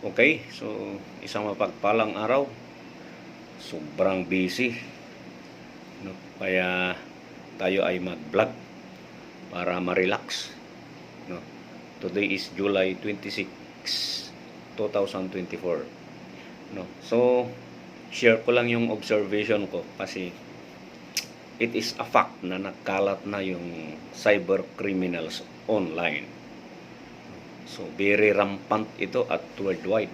Okay, so isang mapagpalang araw. Sobrang busy, no? Kaya tayo ay mag-vlog para ma-relax, no? Today is July 26, 2024, no? So, share ko lang yung observation ko kasi it is a fact na nagkalat na yung cyber criminals online. So, very rampant ito at worldwide.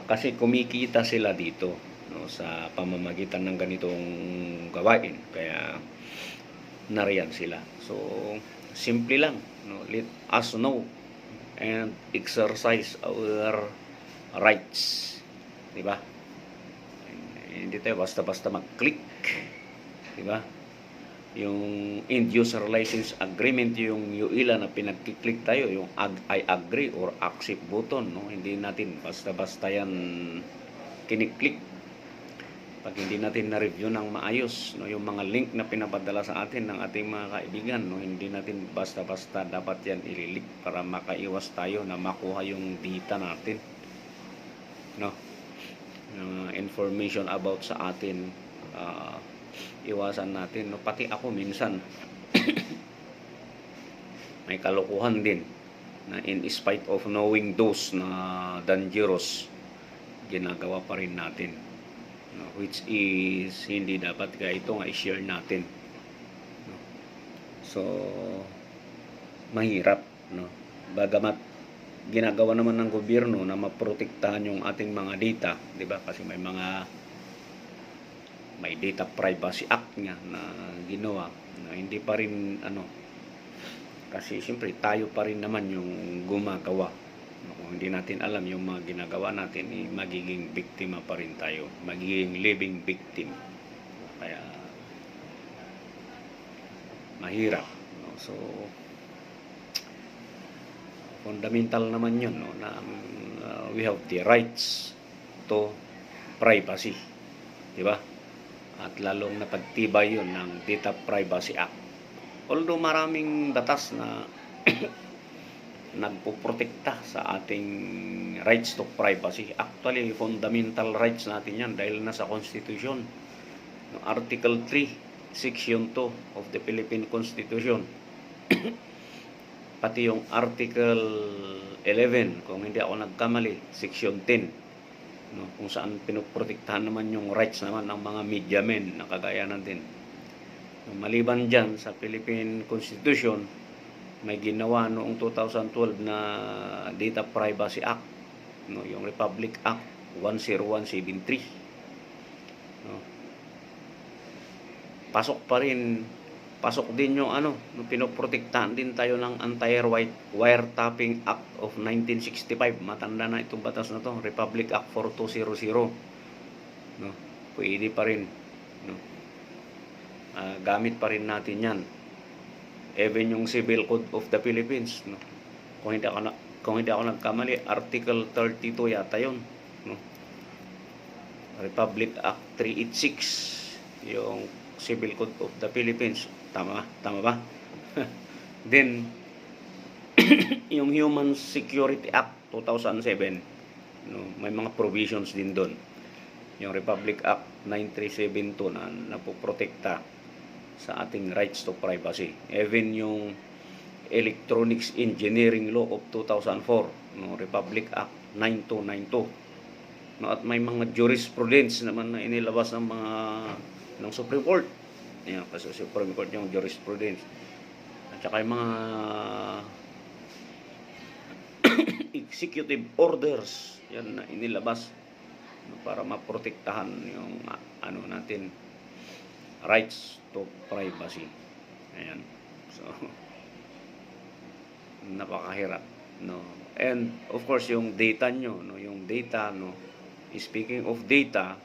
Kasi kumikita sila dito, no, sa pamamagitan ng ganitong gawain, kaya nariyan sila. So simple lang, no, let us know and exercise our rights, di ba? Hindi tayo basta-basta mag-click, di ba? Yung end user license agreement, yung UILA na pinag-click tayo, yung I agree or accept button, no? Hindi natin basta-basta yan kiniklik. Pag hindi natin na-review ng maayos, no, yung mga link na pinapadala sa atin ng ating mga kaibigan, no, hindi natin basta-basta dapat yan ililik para makaiwas tayo na makuha yung data natin, no, information about sa atin. Iwasan natin, no? Pati ako minsan may kalokohan din na in spite of knowing those na dangerous, ginagawa pa rin natin, no? Which is hindi dapat, kaya ito nga i-share natin, no? So mahirap, no? Bagamat ginagawa naman ng gobyerno na maprotektahan yung ating mga data, di ba? Kasi may Data Privacy Act nga na ginawa, na hindi pa rin kasi siyempre tayo pa rin naman yung gumagawa. Kung hindi natin alam yung mga ginagawa natin, magiging biktima pa rin tayo, magiging living victim. Kaya mahirap, no? So fundamental naman yun, no, na we have the rights to privacy, di ba? At lalong napagtibay yun ng Data Privacy Act. Although maraming batas na nagpoprotekta sa ating rights to privacy. Actually, fundamental rights natin yan dahil nasa Constitution. Article 3, Section 2 of the Philippine Constitution. Pati yung Article 11, kung hindi ako nagkamali, Section 10. No, kung saan pinoprotektahan naman yung rights naman ng mga media men na kagaya natin. Maliban dyan sa Philippine Constitution, may ginawa noong 2012 na Data Privacy Act, no, yung Republic Act 10173, no. Pasok din yung pinoprotektahan din tayo ng Anti-Wiretapping Act of 1965. Matanda na itong batas na to, Republic Act 4200, no. Pwede pa rin, no. Gamit pa rin natin yan. Even yung Civil Code of the Philippines, no. Kung hindi ako nagkamali, Article 32 yata yun, no. Republic Act 386, yung Civil Code of the Philippines. Tama ba? Then yung Human Security Act 2007, no, may mga provisions din doon. Yung Republic Act 9372 na napoprotekta sa ating rights to privacy. Even yung Electronics Engineering Law of 2004, no, Republic Act 9292. No, at may mga jurisprudence naman na inilabas ng Supreme Court. Yan, kasi Supreme Court yung jurisprudence. At saka yung mga executive orders yan na inilabas, no, para maprotektahan yung natin, rights to privacy. Ayan. So napakahirap, no. And of course yung data nyo, no, yung data, no, speaking of data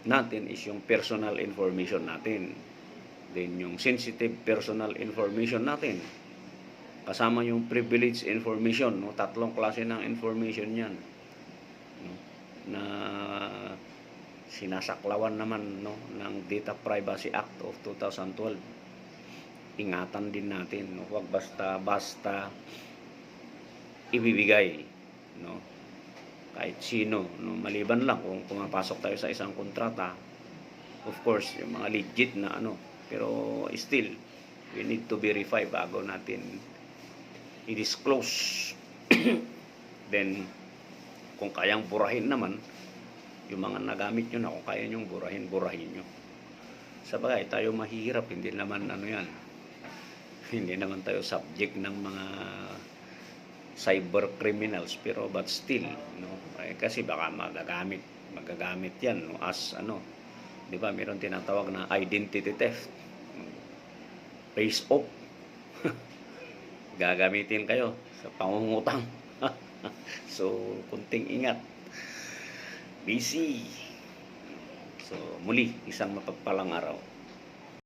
natin is yung personal information natin. Then yung sensitive personal information natin, kasama yung privileged information, no? Tatlong klase ng information yan, no, na sinasaklawan naman, no, ng Data Privacy Act of 2012. Ingatan din natin, no? Huwag basta-basta ibibigay no? Kahit sino, no? Maliban lang kung pumapasok tayo sa isang kontrata, of course, yung mga legit na ano, pero still, we need to verify bago natin i-disclose. Then, kung kayang burahin naman, yung mga nagamit nyo na, kung kaya nyong burahin nyo. Sa bagay, tayo mahirap, hindi naman ano yan, hindi naman tayo subject ng mga cyber criminals, pero but still, no? Kasi baka magagamit yan, no? As ano, di ba, meron tinatawag na identity theft, face off. Gagamitin kayo sa pangungutang. So, kunting ingat. Busy. So, muli, isang mapagpalang araw.